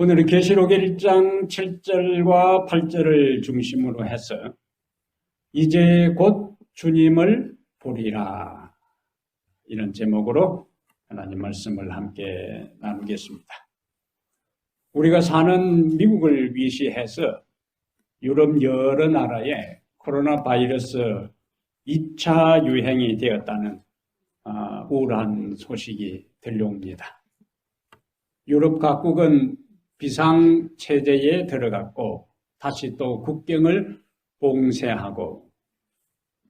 오늘은 계시록 1장 7절과 8절을 중심으로 해서 이제 곧 주님을 보리라, 이런 제목으로 하나님 말씀을 함께 나누겠습니다. 우리가 사는 미국을 위시해서 유럽 여러 나라에 코로나 바이러스 2차 유행이 되었다는 우울한 소식이 들려옵니다. 유럽 각국은 비상체제에 들어갔고 다시 또 국경을 봉쇄하고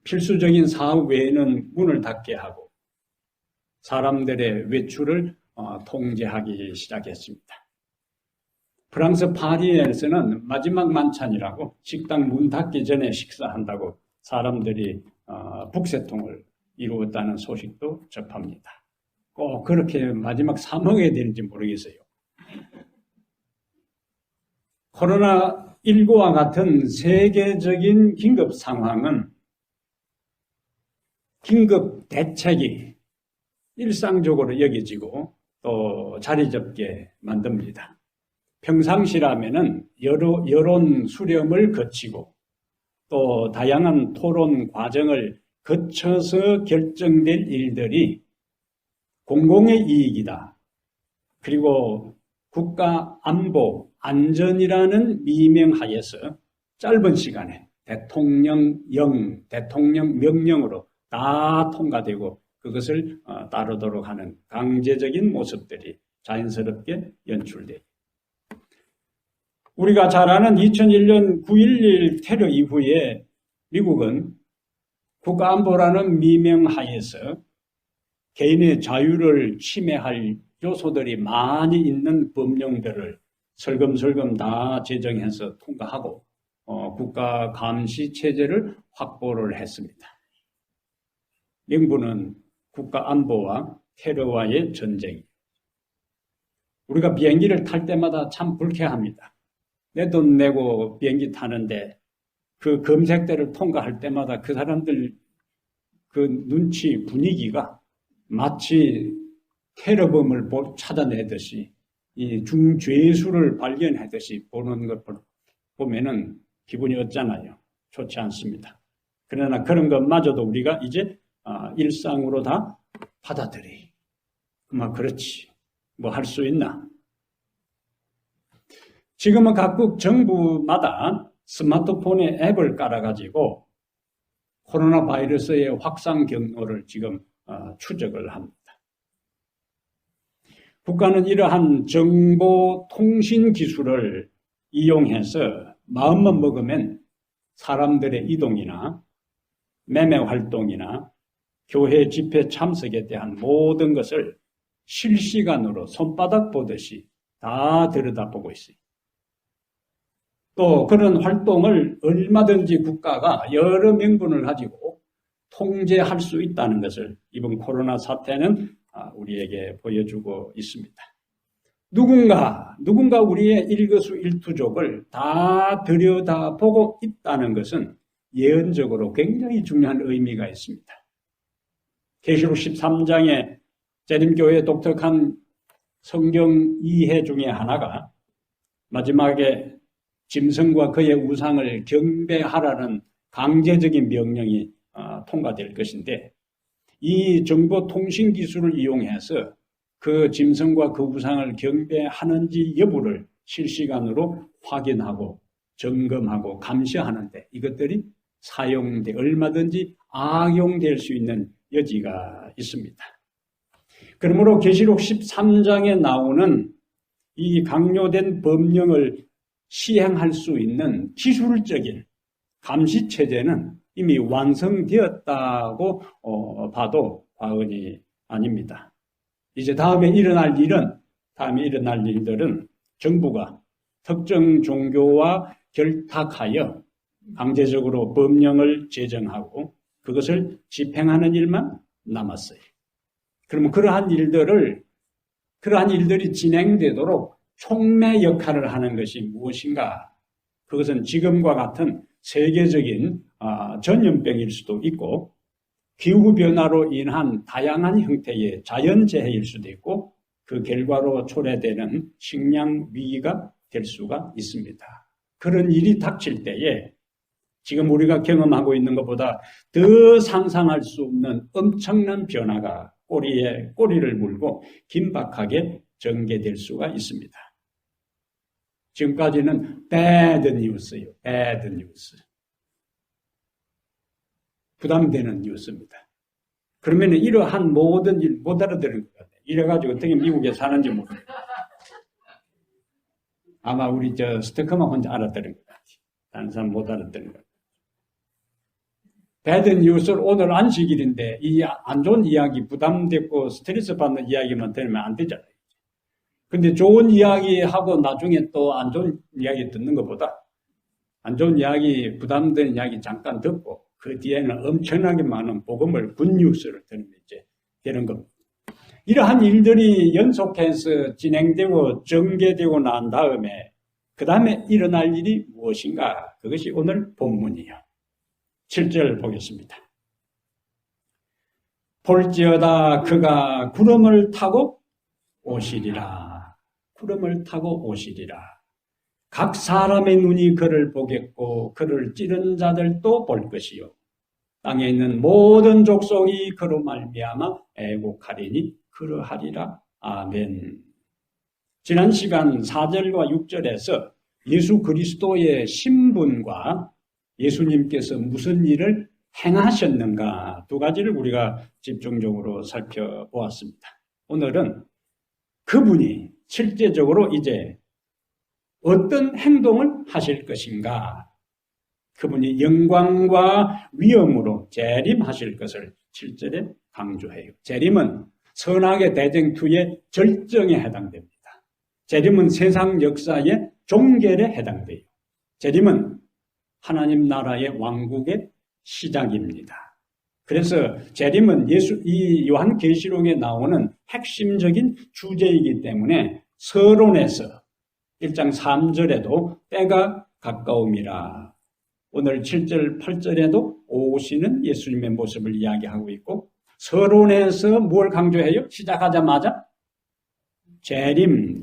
필수적인 사업 외에는 문을 닫게 하고 사람들의 외출을 통제하기 시작했습니다. 프랑스 파리에서는 마지막 만찬이라고 식당 문 닫기 전에 식사한다고 사람들이 북새통을 이루었다는 소식도 접합니다. 꼭 그렇게 마지막 사 먹어야 되는지 모르겠어요. 코로나19와 같은 세계적인 긴급 상황은 긴급 대책이 일상적으로 여겨지고 또 자리 잡게 만듭니다. 평상시라면은 여론 수렴을 거치고 또 다양한 토론 과정을 거쳐서 결정될 일들이 공공의 이익이다, 그리고 국가 안보, 안전이라는 미명하에서 짧은 시간에 대통령 명령으로 다 통과되고 그것을 따르도록 하는 강제적인 모습들이 자연스럽게 연출돼요. 우리가 잘 아는 2001년 9.11 테러 이후에 미국은 국가안보라는 미명하에서 개인의 자유를 침해할 요소들이 많이 있는 법령들을 설금설금 다 제정해서 통과하고 국가 감시 체제를 확보를 했습니다. 명분은 국가 안보와 테러와의 전쟁. 우리가 비행기를 탈 때마다 참 불쾌합니다. 내 돈 내고 비행기 타는데 그 검색대를 통과할 때마다 그 사람들 그 눈치 분위기가 마치 테러범을 찾아내듯이 이 중죄수를 발견하듯이 보는 것 보면은 기분이 어쩌나요? 좋지 않습니다. 그러나 그런 것마저도 우리가 이제 일상으로 다 받아들이. 그렇지. 뭐 할 수 있나? 지금은 각국 정부마다 스마트폰에 앱을 깔아가지고 코로나 바이러스의 확산 경로를 지금 추적을 합니다. 국가는 이러한 정보통신 기술을 이용해서 마음만 먹으면 사람들의 이동이나 매매 활동이나 교회 집회 참석에 대한 모든 것을 실시간으로 손바닥 보듯이 다 들여다보고 있어요. 또 그런 활동을 얼마든지 국가가 여러 명분을 가지고 통제할 수 있다는 것을 이번 코로나 사태는 우리에게 보여주고 있습니다. 누군가 우리의 일거수일투족을 다 들여다보고 있다는 것은 예언적으로 굉장히 중요한 의미가 있습니다. 계시록 13장의 재림교회의 독특한 성경 이해 중에 하나가 마지막에 짐승과 그의 우상을 경배하라는 강제적인 명령이 통과될 것인데, 이 정보통신 기술을 이용해서 그 짐승과 그 우상을 경배하는지 여부를 실시간으로 확인하고 점검하고 감시하는데 이것들이 얼마든지 악용될 수 있는 여지가 있습니다. 그러므로 계시록 13장에 나오는 이 강요된 법령을 시행할 수 있는 기술적인 감시체제는 이미 완성되었다고 봐도 과언이 아닙니다. 이제 다음에 일어날 일들은 정부가 특정 종교와 결탁하여 강제적으로 법령을 제정하고 그것을 집행하는 일만 남았어요. 그러면 그러한 일들이 진행되도록 촉매 역할을 하는 것이 무엇인가? 그것은 지금과 같은 세계적인 전염병일 수도 있고 기후변화로 인한 다양한 형태의 자연재해일 수도 있고 그 결과로 초래되는 식량 위기가 될 수가 있습니다. 그런 일이 닥칠 때에 지금 우리가 경험하고 있는 것보다 더 상상할 수 없는 엄청난 변화가 꼬리에 꼬리를 물고 긴박하게 전개될 수가 있습니다. 지금까지는 bad news예요. bad news. 부담되는 뉴스입니다. 그러면 이러한 모든 일 못 알아들은 것 같아요. 이래가지고 어떻게 미국에 사는지 모르겠어요. 아마 우리 스테커만 혼자 알아들은 것 같아요. 다른 사람 못 알아들은 것 같아요. 배드 뉴스를 오늘 안식일인데 이 안 좋은 이야기, 부담되고 스트레스 받는 이야기만 들으면 안 되잖아요. 근데 좋은 이야기 하고 나중에 또 안 좋은 이야기 듣는 것보다 안 좋은 이야기, 부담되는 이야기 잠깐 듣고 그 뒤에는 엄청나게 많은 복음을 굿뉴스를 들으면 이제 되는 겁니다. 이러한 일들이 연속해서 진행되고 전개되고 난 다음에 그 다음에 일어날 일이 무엇인가? 그것이 오늘 본문이에요. 7절 보겠습니다. 볼지어다 그가 구름을 타고 오시리라. 구름을 타고 오시리라. 각 사람의 눈이 그를 보겠고 그를 찌른 자들도 볼 것이요. 땅에 있는 모든 족속이 그로 말미암아 애곡하리니 그러하리라. 아멘. 지난 시간 4절과 6절에서 예수 그리스도의 신분과 예수님께서 무슨 일을 행하셨는가 두 가지를 우리가 집중적으로 살펴보았습니다. 오늘은 그분이 실제적으로 이제 어떤 행동을 하실 것인가, 그분이 영광과 위엄으로 재림하실 것을 7절에 강조해요. 재림은 선악의 대쟁투의 절정에 해당됩니다. 재림은 세상 역사의 종결에 해당돼요. 재림은 하나님 나라의 왕국의 시작입니다. 그래서 재림은 이 요한계시록에 나오는 핵심적인 주제이기 때문에 서론에서 1장 3절에도 때가 가까움이라. 오늘 7절, 8절에도 오시는 예수님의 모습을 이야기하고 있고 서론에서 뭘 강조해요? 시작하자마자 재림,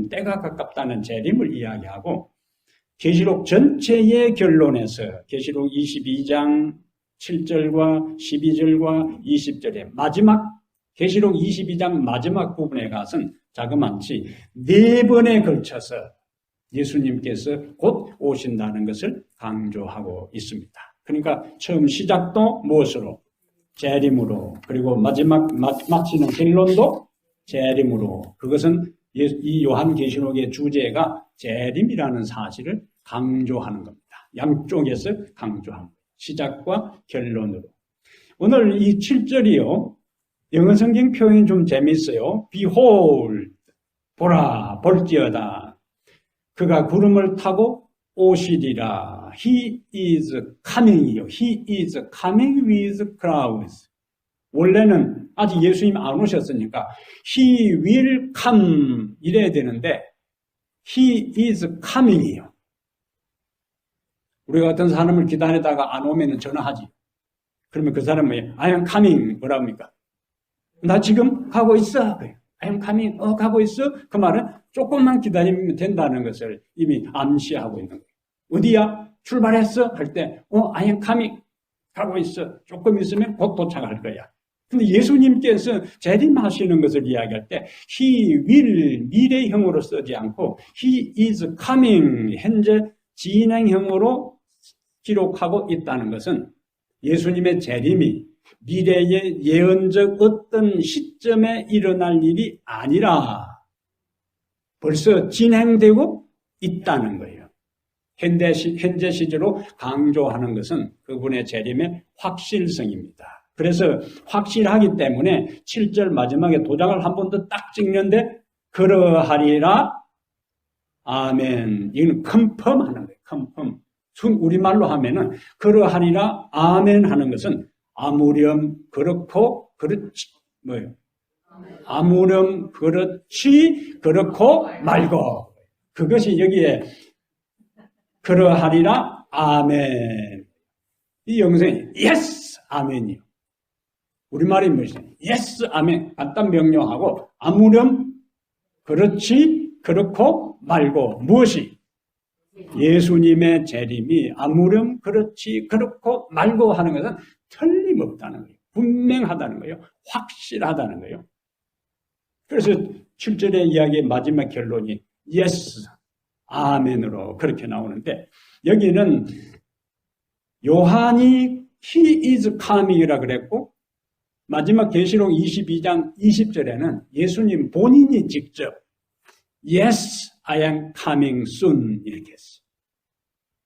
때가 가깝다는 재림을 이야기하고 계시록 전체의 결론에서 계시록 22장 7절과 12절과 20절의 마지막 계시록 22장 마지막 부분에 가서는 자그마치 4번에 걸쳐서 예수님께서 곧 오신다는 것을 강조하고 있습니다. 그러니까 처음 시작도 무엇으로? 재림으로. 그리고 마지막 마치는 결론도 재림으로. 그것은 이 요한계시록의 주제가 재림이라는 사실을 강조하는 겁니다. 양쪽에서 강조합니다. 시작과 결론으로. 오늘 이 7절이요. 영어 성경 표현이 좀 재미있어요. Behold, 보라, 볼지어다. 그가 구름을 타고 오시리라. He is coming이요. He is coming with clouds. 원래는 아직 예수님 안 오셨으니까 He will come 이래야 되는데 He is coming이요. 우리가 어떤 사람을 기다리다가 안 오면 전화하지. 그러면 그 사람은 I am coming 뭐라 합니까? 나 지금 가고 있어. I am coming. 가고 있어. 그 말은 조금만 기다리면 된다는 것을 이미 암시하고 있는 거예요. 어디야? 출발했어? 할 때 I am coming. 가고 있어. 조금 있으면 곧 도착할 거야. 근데 예수님께서 재림하시는 것을 이야기할 때 He will 미래형으로 쓰지 않고 He is coming 현재 진행형으로 기록하고 있다는 것은 예수님의 재림이 미래의 예언적 어떤 시점에 일어날 일이 아니라 벌써 진행되고 있다는 거예요. 현재 시제로 강조하는 것은 그분의 재림의 확실성입니다. 그래서 확실하기 때문에 7절 마지막에 도장을 한 번 더 딱 찍는데 그러하리라 아멘. 이건 컨펌하는 거예요. 컨펌. 우리말로 하면은 그러하리라 아멘 하는 것은 아무렴 그렇고 그렇지 뭐예요? 아무렴 그렇지 그렇고 말고 그것이 여기에 그러하리라 아멘. 이 영성이 예스 아멘이요. 우리말이 뭐죠? 예스 아멘. 간단 명료하고 아무렴 그렇지, 그렇고 말고 무엇이? 예수님의 재림이 아무렴 그렇지, 그렇고 말고 하는 것은 틀림없다는 거예요. 분명하다는 거예요. 확실하다는 거예요. 그래서 7절의 이야기의 마지막 결론이 yes, 아멘으로 그렇게 나오는데 여기는 요한이 he is coming이라 그랬고 마지막 계시록 22장 20절에는 예수님 본인이 직접 yes, I am coming soon 이렇게 했어요.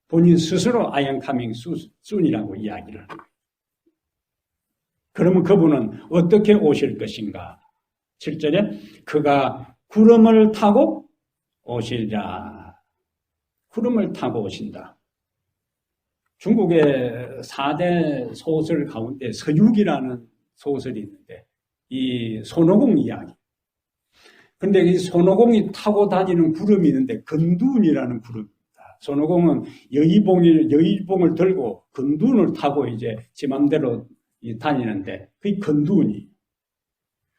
본인 스스로 I am coming soon이라고 이야기를 합니다. 그러면 그분은 어떻게 오실 것인가? 7절에 그가 구름을 타고 오시리라. 구름을 타고 오신다. 중국의 4대 소설 가운데 서육이라는 소설이 있는데 이 손오공 이야기. 근데 이 손오공이 타고 다니는 구름이 있는데 근둔이라는 구름입니다. 손오공은 여의봉을 들고 근둔을 타고 이제 지 맘대로 다니는데 그게 근둔이.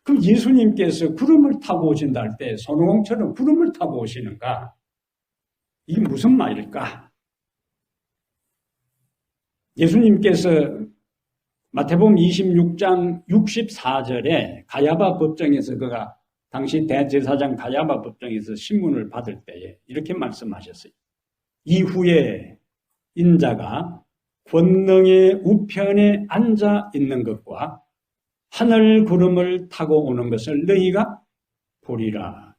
그럼 예수님께서 구름을 타고 오신다 할 때 손오공처럼 구름을 타고 오시는가? 이게 무슨 말일까? 예수님께서 마태복음 26장 64절에 가야바 법정에서 그가 당시 대제사장 가야바 법정에서 신문을 받을 때에 이렇게 말씀하셨어요. 이후에 인자가 권능의 우편에 앉아 있는 것과 하늘 구름을 타고 오는 것을 너희가 보리라.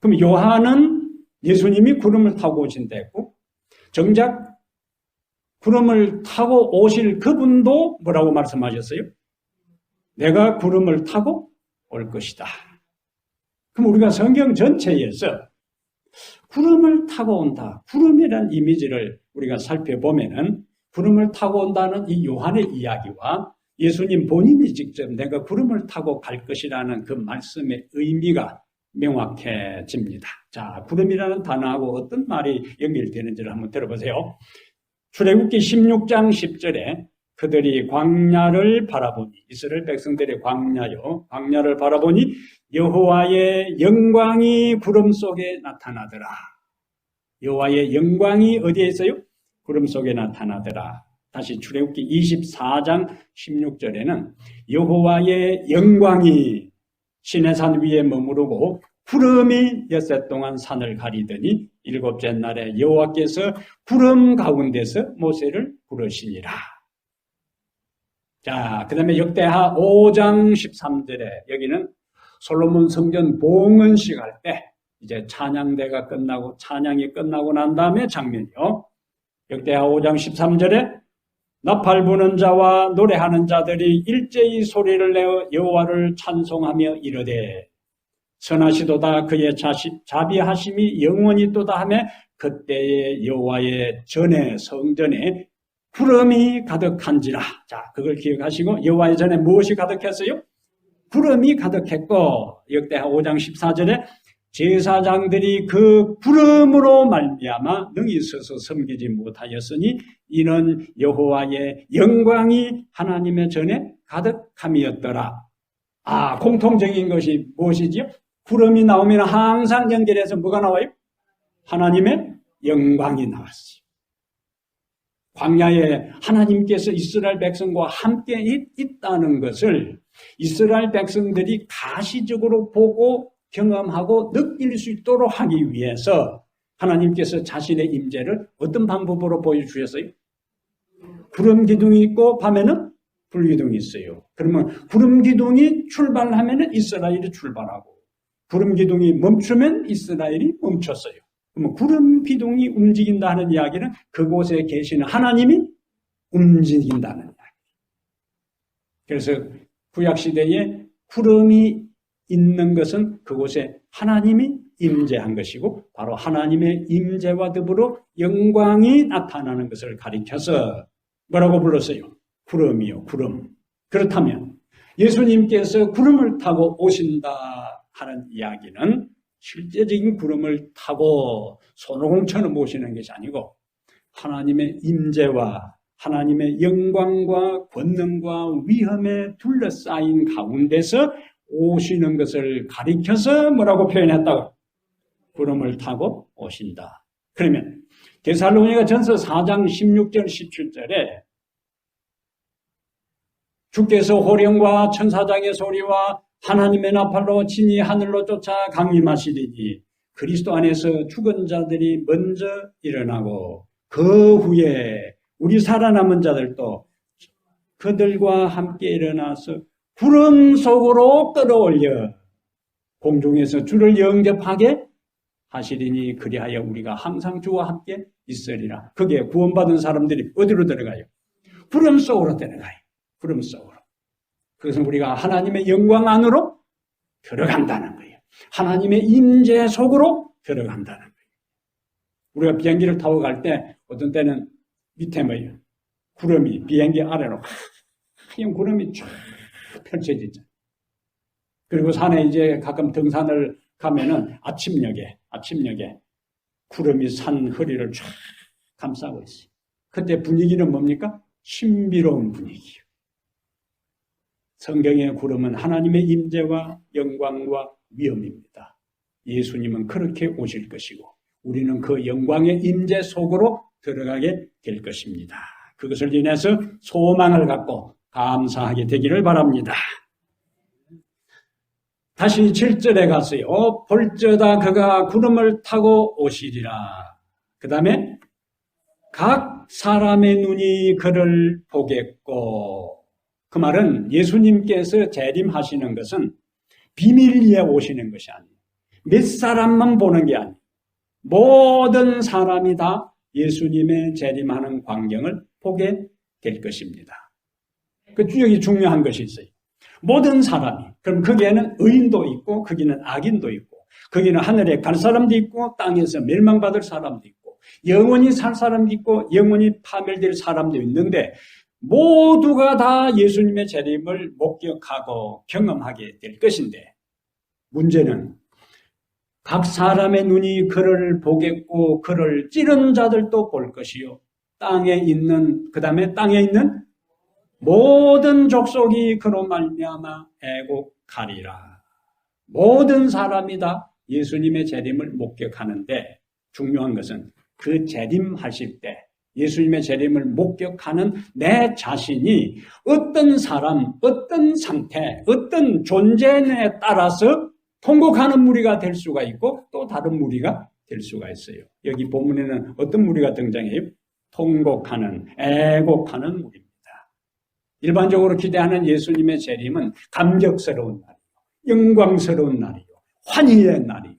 그럼 요한은 예수님이 구름을 타고 오신다 했고 정작 구름을 타고 오실 그분도 뭐라고 말씀하셨어요? 내가 구름을 타고 올 것이다. 그럼 우리가 성경 전체에서 구름을 타고 온다. 구름이라는 이미지를 우리가 살펴보면은 구름을 타고 온다는 이 요한의 이야기와 예수님 본인이 직접 내가 구름을 타고 갈 것이라는 그 말씀의 의미가 명확해집니다. 자, 구름이라는 단어하고 어떤 말이 연결되는지를 한번 들어보세요. 출애굽기 16장 10절에 그들이 광야를 바라보니 이스라엘 백성들의 광야를 바라보니 여호와의 영광이 구름 속에 나타나더라. 여호와의 영광이 어디에 있어요? 구름 속에 나타나더라. 다시 출애굽기 24장 16절에는 여호와의 영광이 시내산 위에 머무르고 구름이 엿새 동안 산을 가리더니 일곱째 날에 여호와께서 구름 가운데서 모세를 부르시니라. 자, 그 다음에 역대하 5장 13절에 여기는 솔로몬 성전 봉헌식 할 때 이제 찬양대가 끝나고 찬양이 끝나고 난 다음에 장면이요. 역대하 5장 13절에 나팔 부는 자와 노래하는 자들이 일제히 소리를 내어 여호와를 찬송하며 이르되 선하시도다 그의 자비하심이 영원히 또다 하며 그때의 여호와의 전에 성전에 구름이 가득한지라. 자, 그걸 기억하시고 여호와의 전에 무엇이 가득했어요? 구름이 가득했고 역대하 5장 14절에 제사장들이 그 구름으로 말미암아 능히 서서 섬기지 못하였으니 이는 여호와의 영광이 하나님의 전에 가득함이었더라. 아, 공통적인 것이 무엇이지요? 구름이 나오면 항상 연결해서 뭐가 나와요? 하나님의 영광이 나왔어요. 광야에 하나님께서 이스라엘 백성과 함께 있다는 것을 이스라엘 백성들이 가시적으로 보고 경험하고 느낄 수 있도록 하기 위해서 하나님께서 자신의 임재를 어떤 방법으로 보여주셨어요? 구름 기둥이 있고 밤에는 불 기둥이 있어요. 그러면 구름 기둥이 출발하면 이스라엘이 출발하고 구름 기둥이 멈추면 이스라엘이 멈췄어요. 그러면 구름 기둥이 움직인다 하는 이야기는 그곳에 계시는 하나님이 움직인다는 이야기. 그래서 구약시대에 구름이 있는 것은 그곳에 하나님이 임재한 것이고 바로 하나님의 임재와 더불어 영광이 나타나는 것을 가리켜서 뭐라고 불렀어요? 구름이요, 구름. 그렇다면 예수님께서 구름을 타고 오신다 하는 이야기는 실제적인 구름을 타고 손오공처럼 오시는 것이 아니고 하나님의 임재와 하나님의 영광과 권능과 위엄에 둘러싸인 가운데서 오시는 것을 가리켜서 뭐라고 표현했다고? 구름을 타고 오신다. 그러면 데살로니가 전서 4장 16절 17절에 주께서 호령과 천사장의 소리와 하나님의 나팔로 친히 하늘로 쫓아 강림하시리니 그리스도 안에서 죽은 자들이 먼저 일어나고 그 후에 우리 살아남은 자들도 그들과 함께 일어나서 구름 속으로 끌어올려 공중에서 주를 영접하게 하시리니 그리하여 우리가 항상 주와 함께 있으리라. 그게 구원받은 사람들이 어디로 들어가요? 구름 속으로 들어가요. 구름 속으로. 그것은 우리가 하나님의 영광 안으로 들어간다는 거예요. 하나님의 임재 속으로 들어간다는 거예요. 우리가 비행기를 타고 갈 때 어떤 때는 밑에 뭐예요? 구름이 비행기 아래로 하얀 구름이 쫙 펼쳐지죠. 그리고 산에 이제 가끔 등산을 가면은 아침녘에 구름이 산 허리를 쫙 감싸고 있어요. 그때 분위기는 뭡니까? 신비로운 분위기예요. 성경의 구름은 하나님의 임재와 영광과 위엄입니다. 예수님은 그렇게 오실 것이고 우리는 그 영광의 임재 속으로 들어가게 될 것입니다. 그것을 인해서 소망을 갖고 감사하게 되기를 바랍니다. 다시 7절에 갔어요. 볼저다 그가 구름을 타고 오시리라. 그 다음에 각 사람의 눈이 그를 보겠고, 그 말은 예수님께서 재림하시는 것은 비밀리에 오시는 것이 아니에요. 몇 사람만 보는 게 아니에요. 모든 사람이 다 예수님의 재림하는 광경을 보게 될 것입니다. 여기 중요한 것이 있어요. 모든 사람이. 그럼 거기에는 의인도 있고 거기는 악인도 있고 거기는 하늘에 갈 사람도 있고 땅에서 멸망받을 사람도 있고 영원히 살 사람도 있고 영원히 파멸될 사람도 있는데 모두가 다 예수님의 재림을 목격하고 경험하게 될 것인데 문제는 각 사람의 눈이 그를 보겠고 그를 찌른 자들도 볼 것이요. 땅에 있는 그 다음에 땅에 있는 모든 족속이 그로 말미암아 애곡하리라. 모든 사람이 다 예수님의 재림을 목격하는데 중요한 것은 그 재림하실 때 예수님의 재림을 목격하는 내 자신이 어떤 사람, 어떤 상태, 어떤 존재에 따라서 통곡하는 무리가 될 수가 있고 또 다른 무리가 될 수가 있어요. 여기 본문에는 어떤 무리가 등장해요? 통곡하는, 애곡하는 무리입니다. 일반적으로 기대하는 예수님의 재림은 감격스러운 날이요, 영광스러운 날이요, 환희의 날이요,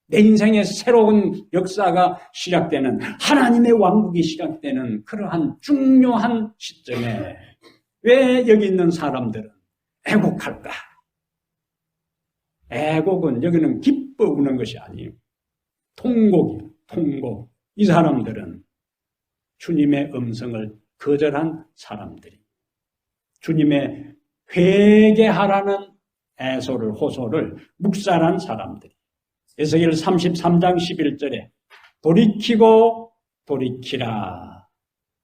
내 인생의 새로운 역사가 시작되는 하나님의 왕국이 시작되는 그러한 중요한 시점에 왜 여기 있는 사람들은 애곡할까? 애곡은 여기는 기뻐 우는 것이 아니에요. 통곡이에요. 통곡. 이 사람들은 주님의 음성을 거절한 사람들이 주님의 회개하라는 애소를 호소를 묵살한 사람들이 에스겔 33장 11절에 돌이키고 돌이키라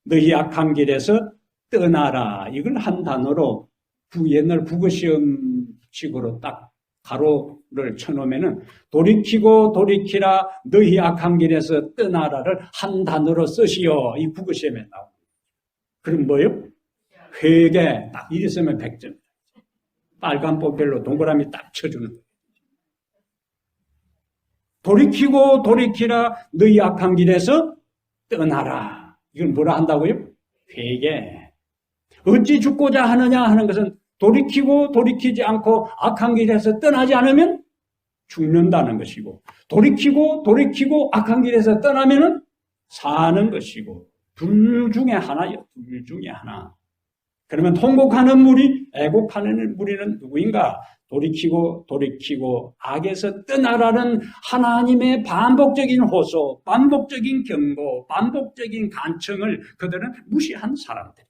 너희 악한 길에서 떠나라 이걸 한 단어로 옛날 국어시험식으로 딱 가로를 쳐놓으면은 돌이키고 돌이키라 너희 악한 길에서 떠나라를 한 단어로 쓰시오 이 국어시험에 나옵니다. 그럼 뭐요? 회개 딱 이리 쓰면 100점. 빨간 볼펜로 동그라미 딱 쳐주는 거예요. 돌이키고 돌이키라 너희 악한 길에서 떠나라. 이건 뭐라 한다고요? 회개. 어찌 죽고자 하느냐 하는 것은 돌이키고 돌이키지 않고 악한 길에서 떠나지 않으면 죽는다는 것이고 돌이키고 돌이키고 악한 길에서 떠나면은 사는 것이고 둘 중에 하나요. 둘 중에 하나. 그러면 통곡하는 무리, 애곡하는 무리는 누구인가? 돌이키고 돌이키고 악에서 떠나라는 하나님의 반복적인 호소, 반복적인 경고, 반복적인 간청을 그들은 무시한 사람들.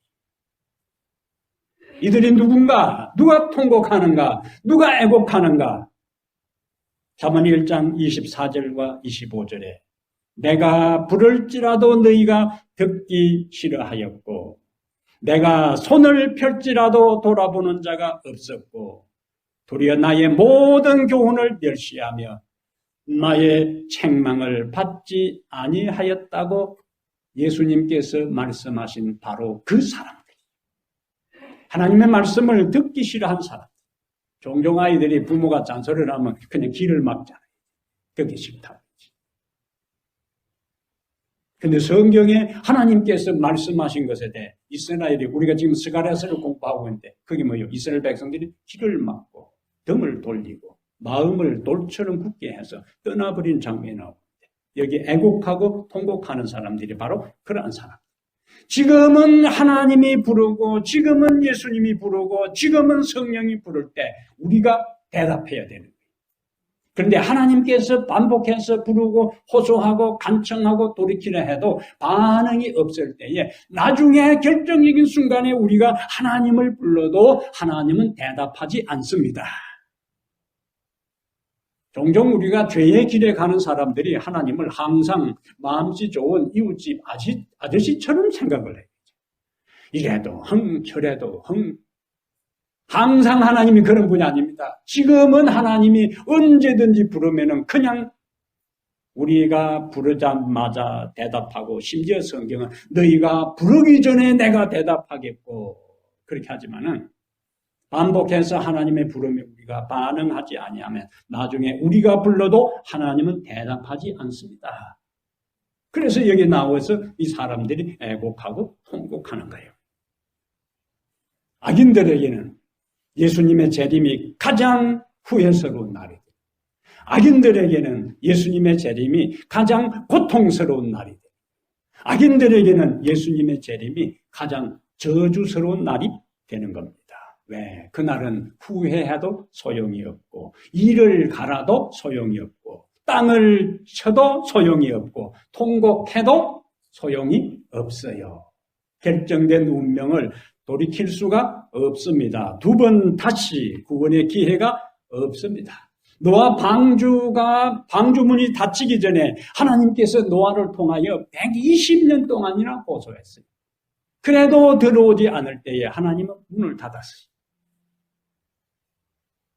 이들이 누군가? 누가 통곡하는가? 누가 애곡하는가? 잠언 1장 24절과 25절에 내가 부를지라도 너희가 듣기 싫어하였고 내가 손을 펼지라도 돌아보는 자가 없었고 도리어 나의 모든 교훈을 멸시하며 나의 책망을 받지 아니하였다고 예수님께서 말씀하신 바로 그 사람들. 하나님의 말씀을 듣기 싫어한 사람. 종종 아이들이 부모가 잔소리를 하면 그냥 귀를 막잖아요. 듣기 싫다. 근데 성경에 하나님께서 말씀하신 것에 대해 이스라엘이 우리가 지금 스가랴서를 공부하고 있는데 그게 뭐예요? 이스라엘 백성들이 귀를 막고 등을 돌리고 마음을 돌처럼 굳게 해서 떠나버린 장면이 나오는데 여기 애곡하고 통곡하는 사람들이 바로 그러한 사람. 지금은 하나님이 부르고 지금은 예수님이 부르고 지금은 성령이 부를 때 우리가 대답해야 되는 거예요. 그런데 하나님께서 반복해서 부르고 호소하고 간청하고 돌이키려 해도 반응이 없을 때에 나중에 결정적인 순간에 우리가 하나님을 불러도 하나님은 대답하지 않습니다. 종종 우리가 죄의 길에 가는 사람들이 하나님을 항상 마음씨 좋은 이웃집 아저씨처럼 생각을 해요. 이래도 저래도 항상 하나님이 그런 분이 아닙니다. 지금은 하나님이 언제든지 부르면은 그냥 우리가 부르자마자 대답하고 심지어 성경은 너희가 부르기 전에 내가 대답하겠고 그렇게 하지만은 반복해서 하나님의 부름에 우리가 반응하지 아니하면 나중에 우리가 불러도 하나님은 대답하지 않습니다. 그래서 여기 나와서 이 사람들이 애곡하고 통곡하는 거예요. 악인들에게는 예수님의 재림이 가장 후회스러운 날이다. 악인들에게는 예수님의 재림이 가장 고통스러운 날이다. 악인들에게는 예수님의 재림이 가장 저주스러운 날이 되는 겁니다. 왜? 그날은 후회해도 소용이 없고 이를 갈아도 소용이 없고 땅을 쳐도 소용이 없고 통곡해도 소용이 없어요. 결정된 운명을 돌이킬 수가 없습니다. 두 번 다시 구원의 기회가 없습니다. 노아 방주문이 닫히기 전에 하나님께서 노아를 통하여 120년 동안이나 호소했어요. 그래도 들어오지 않을 때에 하나님은 문을 닫았어요.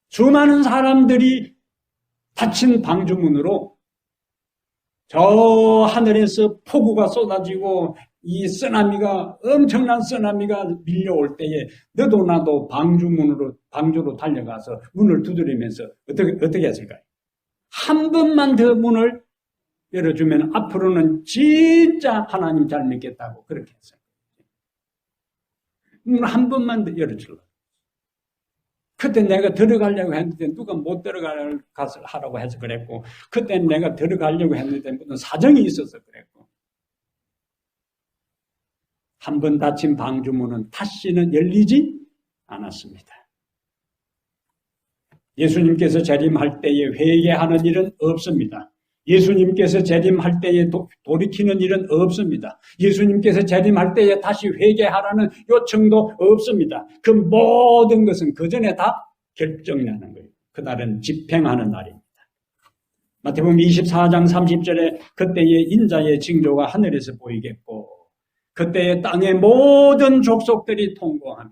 수많은 사람들이 닫힌 방주문으로 저 하늘에서 폭우가 쏟아지고 이 엄청난 쓰나미가 밀려올 때에 너도 나도 방주로 달려가서 문을 두드리면서 어떻게 했을까요? 한 번만 더 문을 열어주면 앞으로는 진짜 하나님 잘 믿겠다고 그렇게 했어요. 문 한 번만 더 열어주려고. 그때 내가 들어가려고 했는데 누가 못 들어가서 하라고 해서 그랬고 그때 내가 들어가려고 했는데 무슨 사정이 있어서 그랬고 한 번 닫힌 방주문은 다시는 열리지 않았습니다. 예수님께서 재림할 때에 회개하는 일은 없습니다. 예수님께서 재림할 때에 돌이키는 일은 없습니다. 예수님께서 재림할 때에 다시 회개하라는 요청도 없습니다. 그 모든 것은 그 전에 다 결정나는 거예요. 그날은 집행하는 날입니다. 마태복음 24장 30절에 그때의 인자의 징조가 하늘에서 보이겠고 그때의 땅의 모든 족속들이 통곡하며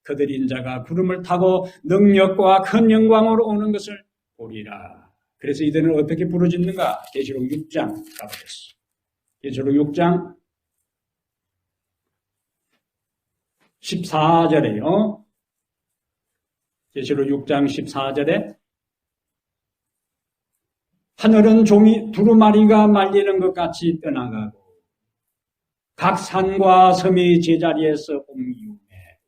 그들 인자가 구름을 타고 능력과 큰 영광으로 오는 것을 보리라. 그래서 이들은 어떻게 부르짖는가? 계시록 6장 가보겠습니다. 계시록 6장 14절에요. 계시록 6장 14절에 하늘은 종이 두루마리가 말리는 것 같이 떠나가고 각 산과 섬이 제자리에서 옮기우매.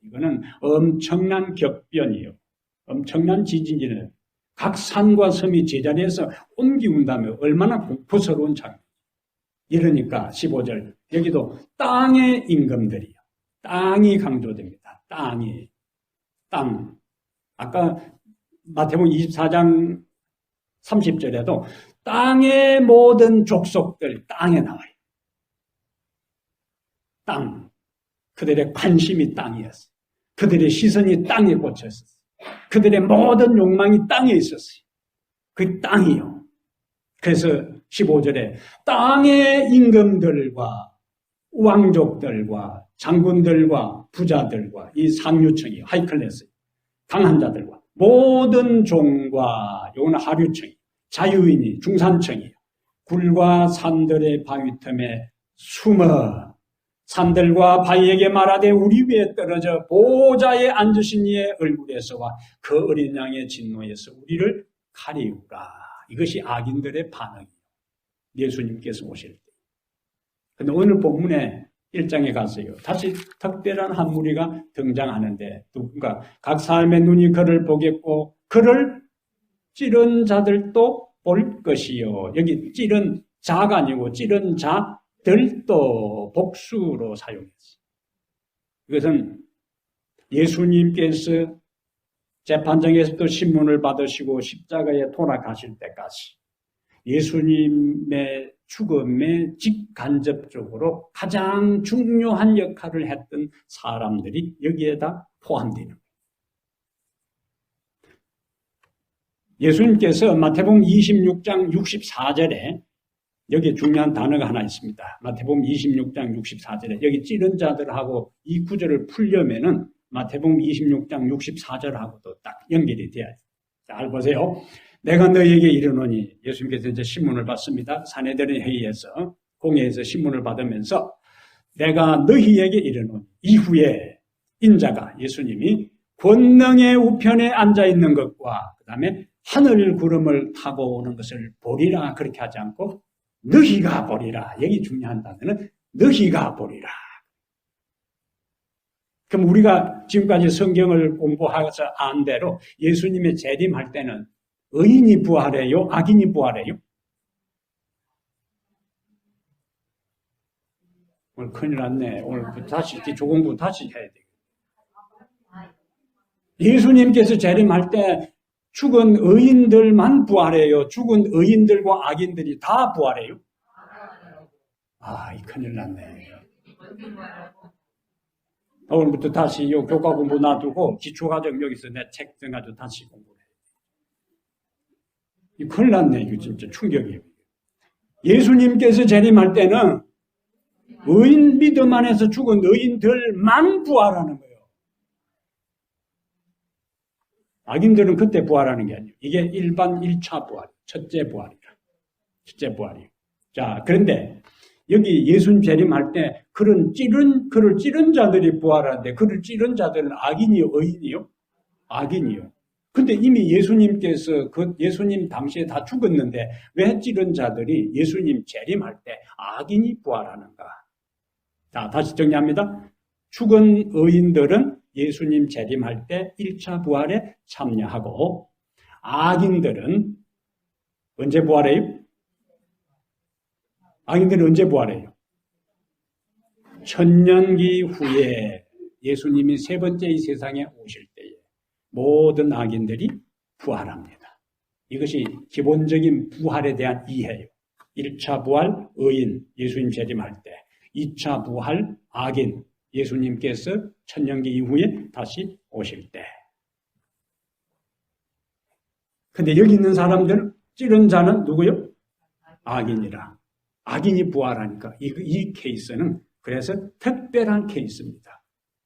이거는 엄청난 격변이에요. 엄청난 지진이에요. 각 산과 섬이 제자리에서 옮기운다면 얼마나 공포스러운 장면. 이러니까 15절 여기도 땅의 임금들이요. 땅이 강조됩니다. 땅. 아까 마태복음 24장 30절에도 땅의 모든 족속들 땅에 나와요. 땅. 그들의 관심이 땅이었어요. 그들의 시선이 땅에 꽂혔어요. 그들의 모든 욕망이 땅에 있었어요. 그 땅이요. 그래서 15절에 땅의 임금들과 왕족들과 장군들과 부자들과 이 상류층이 하이클래스 강한 자들과 모든 종과, 요거는 하류청이, 자유인이, 중산청이, 굴과 산들의 바위 틈에 숨어 산들과 바위에게 말하되 우리 위에 떨어져 보호자에 앉으신 이의 얼굴에서와 그 어린 양의 진노에서 우리를 가리우라. 이것이 악인들의 반응이에요. 예수님께서 오실 때. 근데 오늘 본문에 1장에 가서요. 다시 특별한 한 무리가 등장하는데 누군가 각 사람의 눈이 그를 보겠고 그를 찌른 자들도 볼 것이요. 여기 찌른 자가 아니고 찌른 자들도 복수로 사용했어요. 이것은 예수님께서 재판정에서도 신문을 받으시고 십자가에 돌아가실 때까지 예수님의 죽음에 직간접적으로 가장 중요한 역할을 했던 사람들이 여기에다 포함되는 거예요. 예수님께서 마태복음 26장 64절에 여기 중요한 단어가 하나 있습니다. 마태복음 26장 64절에 여기 찌른 자들하고 이 구절을 풀려면은 마태복음 26장 64절하고도 딱 연결이 돼야 돼요. 잘 보세요. 내가 너희에게 이르노니, 예수님께서 이제 신문을 받습니다. 산헤드린 회의에서, 공회에서 신문을 받으면서 내가 너희에게 이르노니, 이후에 인자가, 예수님이 권능의 우편에 앉아있는 것과 그 다음에 하늘 구름을 타고 오는 것을 보리라, 그렇게 하지 않고 너희가 보리라. 여기 중요한 단어는 너희가 보리라. 그럼 우리가 지금까지 성경을 공부해서 안 대로 예수님의 재림할 때는 의인이 부활해요? 악인이 부활해요? 오늘 큰일 났네. 오늘 다시 기초공부 다시 해야 돼. 예수님께서 재림할 때 죽은 의인들만 부활해요? 죽은 의인들과 악인들이 다 부활해요? 아, 이 큰일 났네. 오늘부터 다시 이 교과 공부 놔두고 기초과정 여기서 내 책 정가지고 다시 공부해. 이 큰일 났네. 이거 진짜 충격이에요. 예수님께서 재림할 때는 의인 믿음 안에서 죽은 의인들만 부활하는 거예요. 악인들은 그때 부활하는 게 아니에요. 이게 일반 1차 부활, 첫째 부활이라. 첫째 부활이에요. 자, 그런데 여기 예수님 재림할 때 그를 찌른 자들이 부활하는데 그를 찌른 자들은 악인이요, 의인이요? 악인이요. 근데 이미 예수님께서 예수님 당시에 다 죽었는데 왜 찌른 자들이 예수님 재림할 때 악인이 부활하는가? 자, 다시 정리합니다. 죽은 의인들은 예수님 재림할 때 1차 부활에 참여하고 악인들은 언제 부활해요? 악인들은 언제 부활해요? 천년기 후에 예수님이 세 번째 이 세상에 오실 때에 모든 악인들이 부활합니다. 이것이 기본적인 부활에 대한 이해예요. 1차 부활, 의인, 예수님 재림할 때. 2차 부활, 악인, 예수님께서 천년기 이후에 다시 오실 때. 근데 여기 있는 사람들, 찌른 자는 누구요? 악인이라. 악인이 부활하니까 이 케이스는 그래서 특별한 케이스입니다.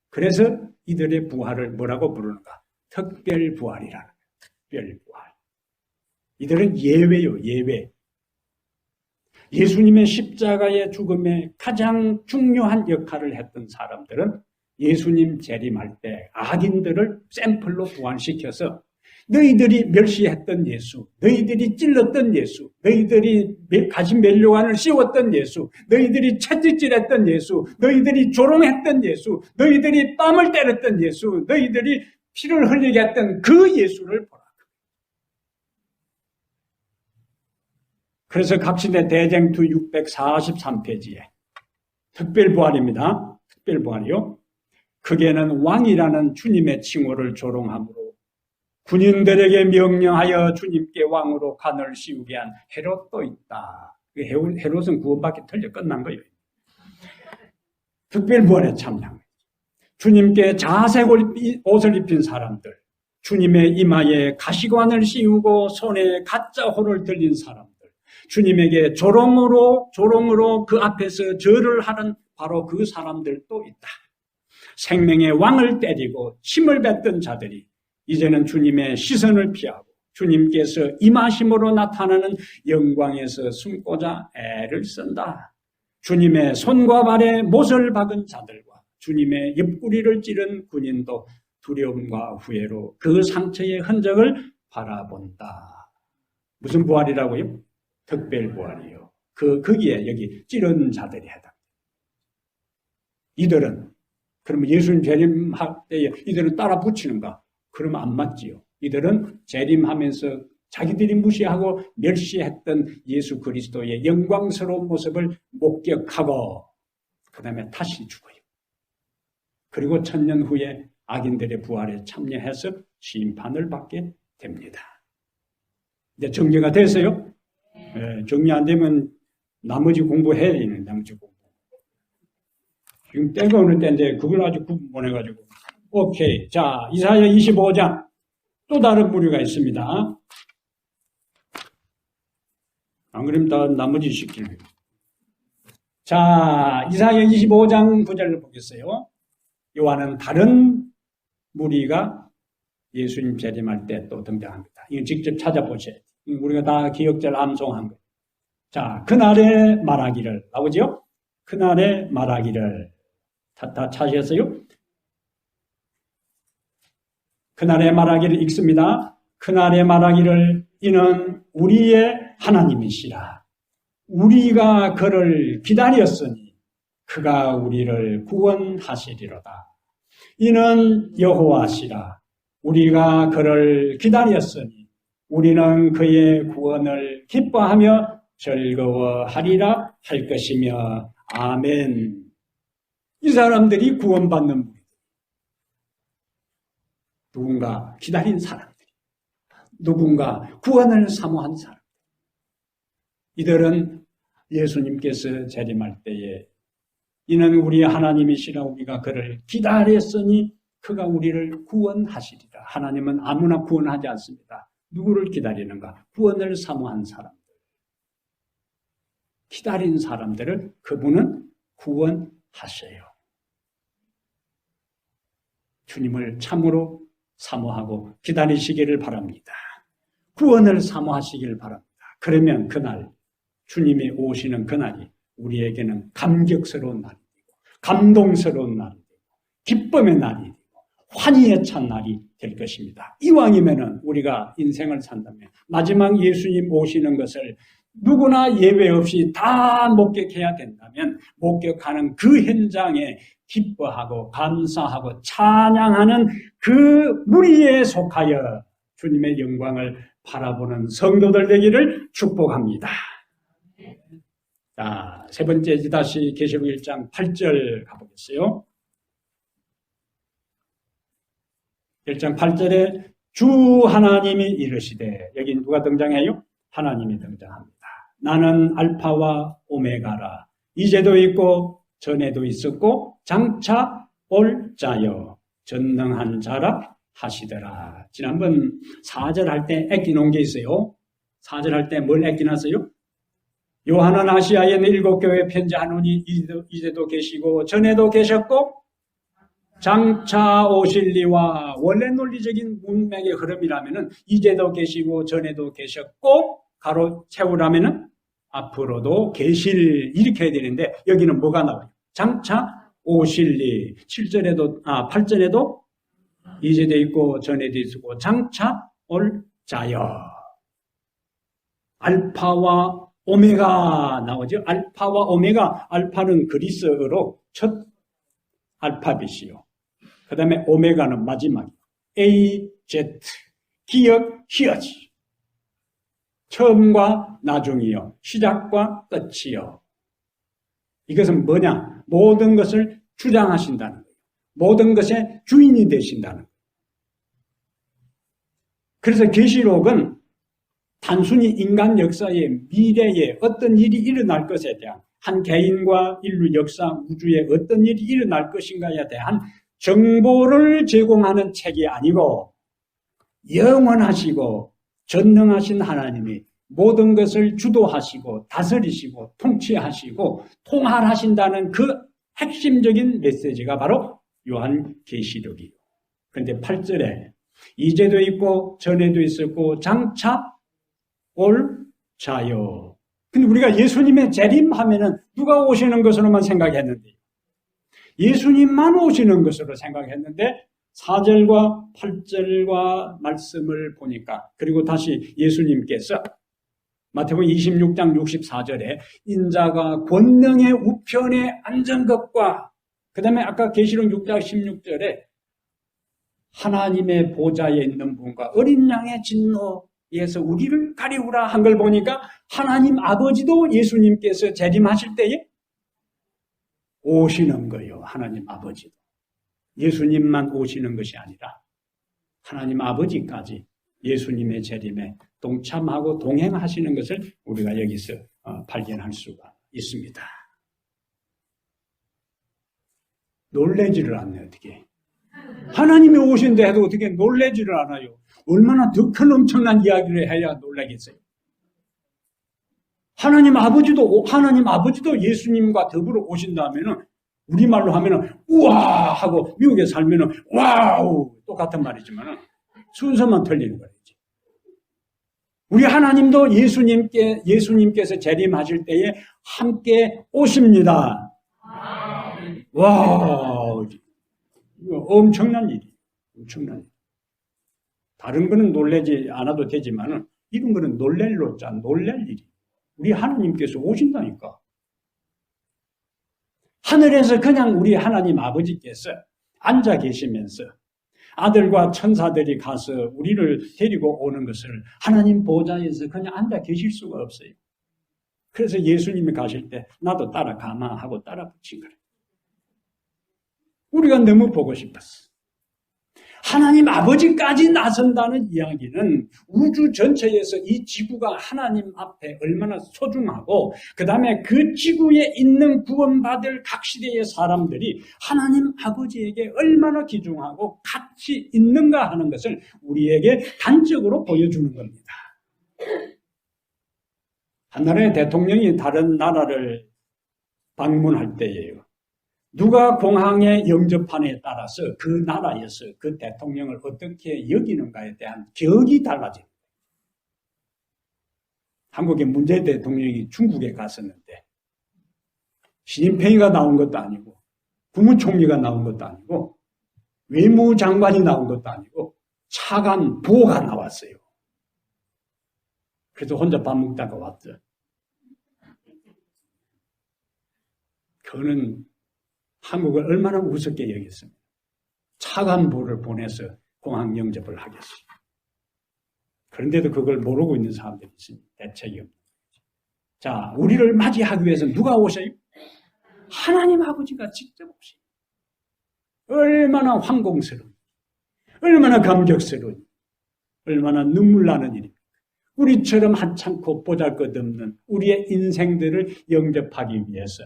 그래서 이들의 부활을 뭐라고 부르는가? 특별부활이라는 거예요. 특별부활. 이들은 예외요, 예외. 예수님의 십자가의 죽음에 가장 중요한 역할을 했던 사람들은 예수님 재림할 때 악인들을 샘플로 부활시켜서 너희들이 멸시했던 예수, 너희들이 찔렀던 예수, 너희들이 가진 멸류관을 씌웠던 예수, 너희들이 채찍질했던 예수, 너희들이 조롱했던 예수, 너희들이 뺨을 때렸던 예수, 너희들이 피를 흘리게 했던 그 예수를 보라. 그래서 갑신의 대쟁투 643페이지에 특별부활입니다. 특별부활이요. 크게는 왕이라는 주님의 칭호를 조롱함으로 군인들에게 명령하여 주님께 왕으로 관을 씌우게 한 헤롯도 있다. 헤롯은 구원받기 틀려 끝난 거예요. 특별부활에 참여한 거예요. 주님께 자색 옷을 입힌 사람들, 주님의 이마에 가시관을 씌우고 손에 가짜 호를 들린 사람들, 주님에게 조롱으로 그 앞에서 절을 하는 바로 그 사람들도 있다. 생명의 왕을 때리고 침을 뱉던 자들이 이제는 주님의 시선을 피하고 주님께서 임하심으로 나타나는 영광에서 숨고자 애를 쓴다. 주님의 손과 발에 못을 박은 자들과 주님의 옆구리를 찌른 군인도 두려움과 후회로 그 상처의 흔적을 바라본다. 무슨 부활이라고요? 특별 부활이요. 거기에 여기 찌른 자들이 해당. 이들은 그러면 예수님 재림할 때에 이들은 따라 붙이는가? 그러면 안 맞지요. 이들은 재림하면서 자기들이 무시하고 멸시했던 예수 그리스도의 영광스러운 모습을 목격하고 그 다음에 다시 죽어요. 그리고 1000년 후에 악인들의 부활에 참여해서 심판을 받게 됩니다. 이제 정리가 됐어요? 네, 정리 안 되면 나머지 공부해야 되는 나머지 공부. 지금 때가 어느 때인데 그걸 아주 구분해가지고. 오케이. 자, 이사야 25장. 또 다른 부류가 있습니다. 안 그러면 다 나머지 시키는. 자, 이사야 25장 9절을 보겠어요. 요한은 다른 무리가 예수님 재림할 때 또 등장합니다. 이거 직접 찾아보세요. 우리가 다 기억절 암송한 거예요. 자, 그날에 말하기를 나오죠? 그날에 말하기를 다 찾으셨어요? 그날에 말하기를 읽습니다. 그날에 말하기를 이는 우리의 하나님이시라. 우리가 그를 기다렸으니 그가 우리를 구원하시리로다. 이는 여호와시라. 우리가 그를 기다렸으니 우리는 그의 구원을 기뻐하며 즐거워하리라 할 것이며 아멘. 이 사람들이 구원받는 분이다. 누군가 기다린 사람들이, 누군가 구원을 사모한 사람. 이들은 예수님께서 재림할 때에 이는 우리 하나님이시라 우리가 그를 기다렸으니 그가 우리를 구원하시리라. 하나님은 아무나 구원하지 않습니다. 누구를 기다리는가? 구원을 사모한 사람들. 기다린 사람들을 그분은 구원하셔요. 주님을 참으로 사모하고 기다리시기를 바랍니다. 구원을 사모하시기를 바랍니다. 그러면 그날 주님이 오시는 그날이 우리에게는 감격스러운 날이고 감동스러운 날이고 기쁨의 날이고 환희에 찬 날이 될 것입니다. 이왕이면은 우리가 인생을 산다면 마지막 예수님 오시는 것을 누구나 예외 없이 다 목격해야 된다면 목격하는 그 현장에 기뻐하고 감사하고 찬양하는 그 무리에 속하여 주님의 영광을 바라보는 성도들 되기를 축복합니다. 자, 세 번째 다시 계시록 1장 8절 가보겠어요. 1장 8절에 주 하나님이 이르시되, 여기 누가 등장해요? 하나님이 등장합니다. 나는 알파와 오메가라. 이제도 있고 전에도 있었고 장차 올 자여 전능한 자라 하시더라. 지난번 4절 할 때 애끼놓은 게 있어요. 4절 할 때 뭘 애끼놨어요? 요한은 아시아에 있는 7교회에 편지하노니 이제도 계시고 전에도 계셨고 장차 오실리와 원래 논리적인 문맥의 흐름이라면은 이제도 계시고 전에도 계셨고 가로 채우라면은 앞으로도 계실 이렇게 해야 되는데 여기는 뭐가 나와요? 장차 오실리. 8절에도 이제도 있고 전에도 있고 장차 올 자여. 알파와 오메가 나오죠. 알파와 오메가. 알파는 그리스어로 첫 알파벳이요. 그 다음에 오메가는 마지막이요. A, Z. 기억, 히어지. 처음과 나중이요. 시작과 끝이요. 이것은 뭐냐? 모든 것을 주장하신다는 거예요. 모든 것의 주인이 되신다는 거예요. 그래서 계시록은 단순히 인간 역사의 미래에 어떤 일이 일어날 것에 대한 한 개인과 인류 역사 우주에 어떤 일이 일어날 것인가에 대한 정보를 제공하는 책이 아니고 영원하시고 전능하신 하나님이 모든 것을 주도하시고 다스리시고 통치하시고 통할하신다는 그 핵심적인 메시지가 바로 요한계시록이에요. 그런데 8절에 이제도 있고 전에도 있었고 장차 올 자요. 근데 우리가 예수님의 재림하면은 누가 오시는 것으로만 생각했는데 예수님만 오시는 것으로 생각했는데 4절과 8절과 말씀을 보니까 그리고 다시 예수님께서 마태복음 26장 64절에 인자가 권능의 우편에 앉은 것과 그 다음에 아까 계시록 6장 16절에 하나님의 보좌에 있는 분과 어린 양의 진노에서 우리를 가리우라 한 걸 보니까 하나님 아버지도 예수님께서 재림하실 때에 오시는 거예요. 하나님 아버지도. 예수님만 오시는 것이 아니라 하나님 아버지까지 예수님의 재림에 동참하고 동행하시는 것을 우리가 여기서 발견할 수가 있습니다. 놀래지를 않네, 어떻게. 하나님이 오신다 해도 어떻게 놀래지를 않아요. 얼마나 더 큰 엄청난 이야기를 해야 놀라겠어요. 하나님 아버지도 예수님과 더불어 오신다면은 우리말로 하면은 우와 하고 미국에 살면은 와우 똑같은 말이지만은 순서만 틀리는 거예요. 우리 하나님도 예수님께서 재림하실 때에 함께 오십니다. 와, 이거 엄청난 일이에요. 엄청난 일. 다른 거는 놀라지 않아도 되지만은 이런 거는 놀랄 일이. 우리 하나님께서 오신다니까. 하늘에서 그냥 우리 하나님 아버지께서 앉아 계시면서 아들과 천사들이 가서 우리를 데리고 오는 것을 하나님 보좌에서 그냥 앉아 계실 수가 없어요. 그래서 예수님이 가실 때 나도 따라가마 하고 따라 붙인 거예요. 우리가 너무 보고 싶었어. 하나님 아버지까지 나선다는 이야기는 우주 전체에서 이 지구가 하나님 앞에 얼마나 소중하고 그 다음에 그 지구에 있는 구원받을 각 시대의 사람들이 하나님 아버지에게 얼마나 귀중하고 가치 있는가 하는 것을 우리에게 단적으로 보여주는 겁니다. 한 나라의 대통령이 다른 나라를 방문할 때예요. 누가 공항에 영접함에 따라서 그 나라에서 그 대통령을 어떻게 여기는가에 대한 격이 달라집니다. 한국의 문재인 대통령이 중국에 갔었는데 시진핑이가 나온 것도 아니고 국무총리가 나온 것도 아니고 외무장관이 나온 것도 아니고 차관 보가 나왔어요. 그래서 혼자 밥 먹다가 왔죠. 그는 한국을 얼마나 우습게 여겼습니다. 차관보를 보내서 공항 영접을 하겠어요. 그런데도 그걸 모르고 있는 사람들이 있습니다. 대책이 없는 거죠. 자, 우리를 맞이하기 위해서 누가 오셔요? 하나님 아버지가 직접 오셔요. 얼마나 황공스러운, 얼마나 감격스러운, 얼마나 눈물 나는 일입니까? 우리처럼 한참코 보잘것없는 우리의 인생들을 영접하기 위해서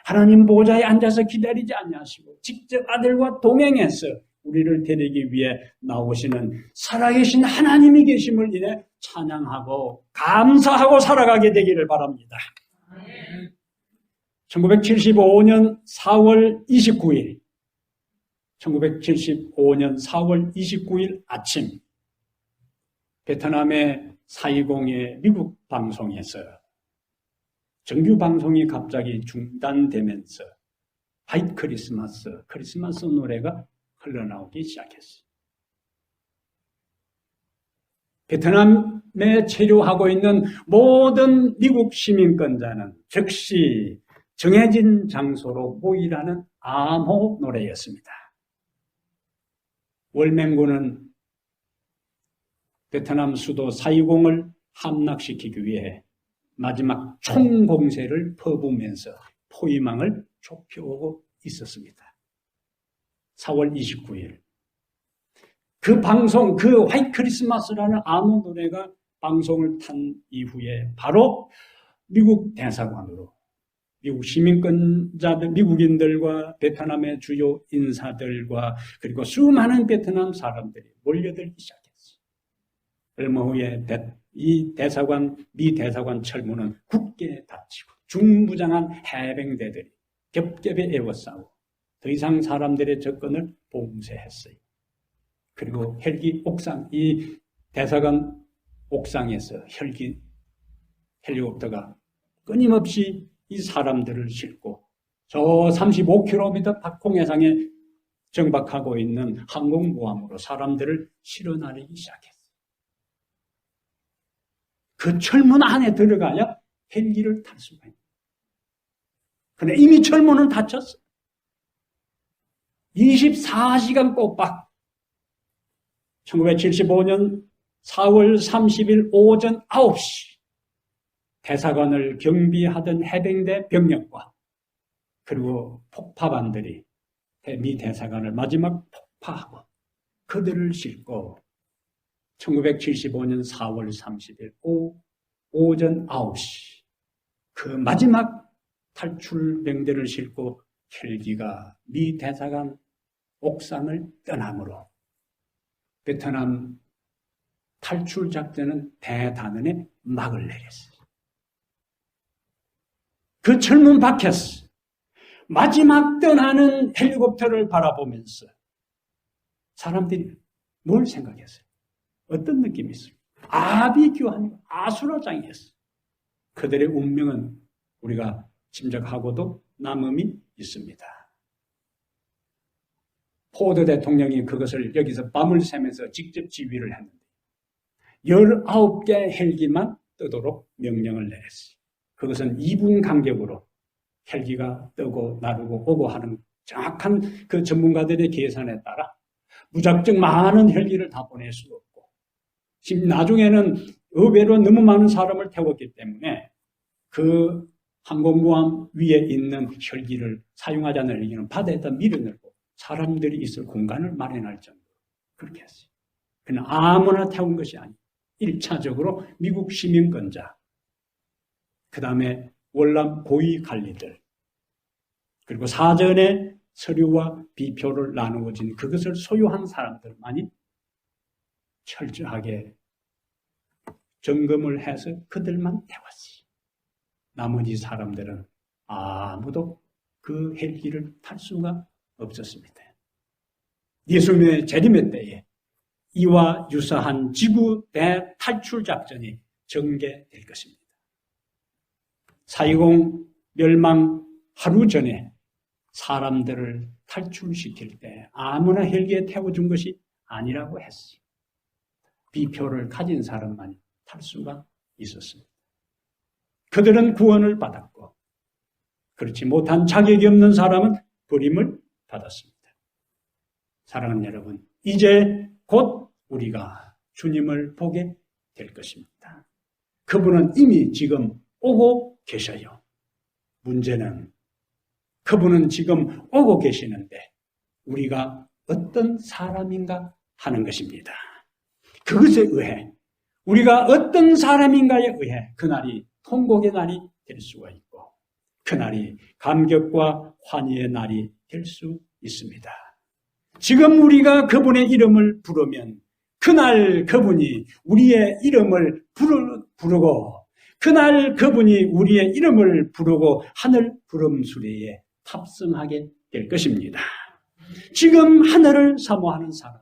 하나님 보좌에 앉아서 기다리지 아니하시고 직접 아들과 동행해서 우리를 데리기 위해 나오시는 살아계신 하나님이 계심을 인해 찬양하고 감사하고 살아가게 되기를 바랍니다. 1975년 4월 29일 1975년 4월 29일 아침 베트남의 사이공의 미국 방송에서 정규 방송이 갑자기 중단되면서 화이트 크리스마스 노래가 흘러나오기 시작했어요. 베트남에 체류하고 있는 모든 미국 시민권자는 즉시 정해진 장소로 모이라는 암호 노래였습니다. 월맹군은 베트남 수도 사이공을 함락시키기 위해 마지막 총공세를 퍼부으면서 포위망을 좁혀오고 있었습니다. 4월 29일 그 방송, 그 화이트 크리스마스라는 암호 노래가 방송을 탄 이후에 바로 미국 대사관으로 미국 시민권자들, 미국인들과 베트남의 주요 인사들과 그리고 수많은 베트남 사람들이 몰려들기 시작했어요. 얼마 후에 미 대사관 철문은 굳게 닫히고 중부장한 해병대들이 겹겹이 에워싸고 더 이상 사람들의 접근을 봉쇄했어요. 그리고 헬기 옥상, 이 대사관 옥상에서 헬리콥터가 끊임없이 이 사람들을 싣고 저 35km 박홍해상에 정박하고 있는 항공모함으로 사람들을 실어나르기 시작했어요. 그 철문 안에 들어가야 헬기를 탈 수가 있어요. 그런데 이미 철문은 닫혔어요. 24시간 꼬박 1975년 4월 30일 오전 9시 대사관을 경비하던 해병대 병력과 그리고 폭파반들이 미 대사관을 마지막 폭파하고 그들을 싣고 1975년 4월 30일 오전 9시 그 마지막 탈출 병대를 싣고 헬기가 미 대사관 옥상을 떠나므로 베트남 탈출 작전은 대단원에 막을 내렸어요. 그 철문 밖에서 마지막 떠나는 헬리콥터를 바라보면서 사람들이 뭘 생각했어요? 어떤 느낌이 있어요? 아비규환이고 아수라장이었어요. 그들의 운명은 우리가 짐작하고도 남음이 있습니다. 포드 대통령이 그것을 여기서 밤을 새면서 직접 지휘를 했는데 19개 헬기만 뜨도록 명령을 내렸어요. 그것은 2분 간격으로 헬기가 뜨고 나르고 오고 하는 정확한 그 전문가들의 계산에 따라 무작정 많은 헬기를 다 보낼 수도 없고 나중에는 의외로 너무 많은 사람을 태웠기 때문에 그 항공모함 위에 있는 헬기를 사용하지 않는 헬기는 바다에다 밀어넣고 사람들이 있을 공간을 마련할 정도로 그렇게 했어요. 그냥 아무나 태운 것이 아니에요. 1차적으로 미국 시민권자, 그 다음에 월남 고위 관리들, 그리고 사전에 서류와 비표를 나누어진 그것을 소유한 사람들만이 철저하게 점검을 해서 그들만 태웠어요. 나머지 사람들은 아무도 그 헬기를 탈 수가 없었습니다. 예수님의 재림의 때에 이와 유사한 지구 대탈출 작전이 전개될 것입니다. 4.20 멸망 하루 전에 사람들을 탈출시킬 때 아무나 헬기에 태워준 것이 아니라고 했어요. 비표를 가진 사람만이 탈 수가 있었습니다. 그들은 구원을 받았고 그렇지 못한 자격이 없는 사람은 버림을 받았습니다. 사랑하는 여러분, 이제 곧 우리가 주님을 보게 될 것입니다. 그분은 이미 지금 오고 계셔요. 문제는 그분은 지금 오고 계시는데 우리가 어떤 사람인가 하는 것입니다. 그것에 의해 우리가 어떤 사람인가에 의해 그날이 통곡의 날이 될 수가 있고 그날이 감격과 환희의 날이 될 수 있습니다. 지금 우리가 그분의 이름을 부르면 그날 그분이 우리의 이름을 부르고 그날 그분이 우리의 이름을 부르고 하늘 부름수레에 탑승하게 될 것입니다. 지금 하늘을 사모하는 사람은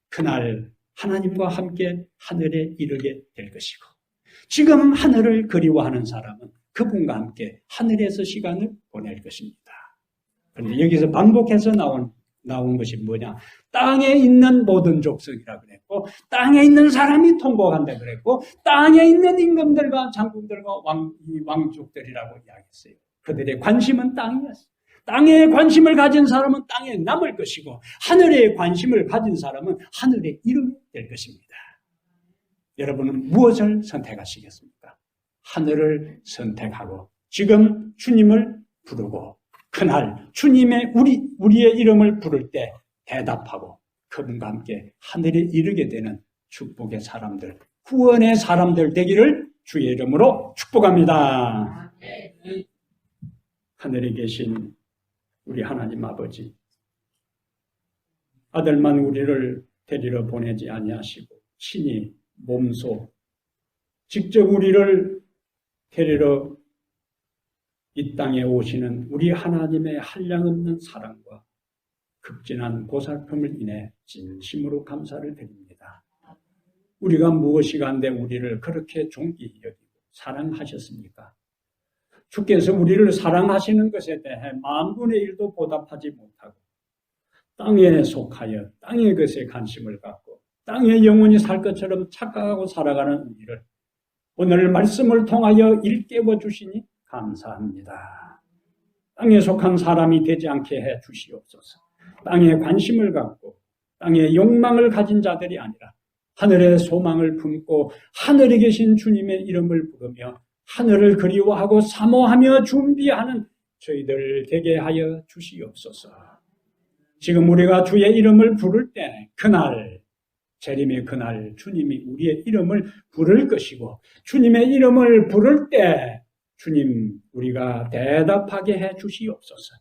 그날 하나님과 함께 하늘에 이르게 될 것이고 지금 하늘을 그리워하는 사람은 그분과 함께 하늘에서 시간을 보낼 것입니다. 그런데 여기서 반복해서 나온 것이 뭐냐? 땅에 있는 모든 족속이라 그랬고 땅에 있는 사람이 통곡한다 그랬고 땅에 있는 임금들과 장군들과 왕족들이라고 이야기했어요. 그들의 관심은 땅이었어요. 땅에 관심을 가진 사람은 땅에 남을 것이고 하늘에 관심을 가진 사람은 하늘에 이르게 될 것입니다. 여러분은 무엇을 선택하시겠습니까? 하늘을 선택하고 지금 주님을 부르고 그날 주님의 우리의 이름을 부를 때 대답하고 그분과 함께 하늘에 이르게 되는 축복의 사람들, 구원의 사람들 되기를 주의 이름으로 축복합니다. 하늘에 계신 우리 하나님 아버지, 아들만 우리를 데리러 보내지 아니하시고 친히 몸소 직접 우리를 데리러 이 땅에 오시는 우리 하나님의 한량없는 사랑과 극진한 보살핌을 인해 진심으로 감사를 드립니다. 우리가 무엇이간데 우리를 그렇게 존귀 여기고 사랑하셨습니까? 주께서 우리를 사랑하시는 것에 대해 만분의 일도 보답하지 못하고 땅에 속하여 땅의 것에 관심을 갖고 땅에 영원히 살 것처럼 착각하고 살아가는 우리를 오늘 말씀을 통하여 일깨워 주시니 감사합니다. 땅에 속한 사람이 되지 않게 해 주시옵소서. 땅에 관심을 갖고 땅에 욕망을 가진 자들이 아니라 하늘의 소망을 품고 하늘에 계신 주님의 이름을 부르며 하늘을 그리워하고 사모하며 준비하는 저희들 되게 하여 주시옵소서. 지금 우리가 주의 이름을 부를 때 그날 재림의 그날 주님이 우리의 이름을 부를 것이고 주님의 이름을 부를 때 주님 우리가 대답하게 해 주시옵소서.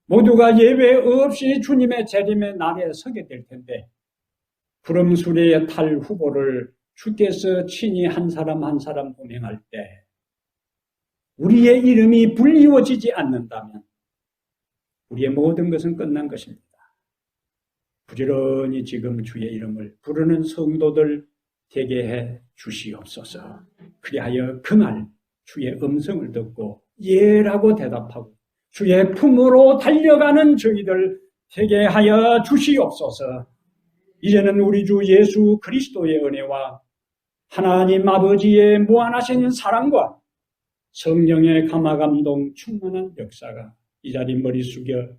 모두가 예외 없이 주님의 재림의 날에 서게 될 텐데 구름 수레에 탈 후보를 주께서 친히 한 사람 한 사람 호명할 때 우리의 이름이 불리워지지 않는다면 우리의 모든 것은 끝난 것입니다. 부지런히 지금 주의 이름을 부르는 성도들 되게 해 주시옵소서. 그리하여 그날 주의 음성을 듣고 예라고 대답하고 주의 품으로 달려가는 저희들 되게 하여 주시옵소서. 이제는 우리 주 예수 그리스도의 은혜와 하나님 아버지의 무한하신 사랑과 성령의 감화감동 충만한 역사가 이 자리 머리 숙여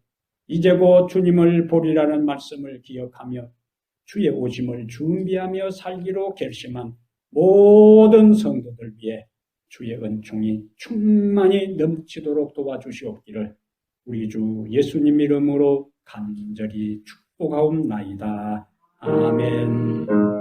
이제 곧 주님을 보리라는 말씀을 기억하며 주의 오심을 준비하며 살기로 결심한 모든 성도들 위해 주의 은총이 충만히 넘치도록 도와주시옵기를 우리 주 예수님 이름으로 간절히 축복하옵나이다. 아멘.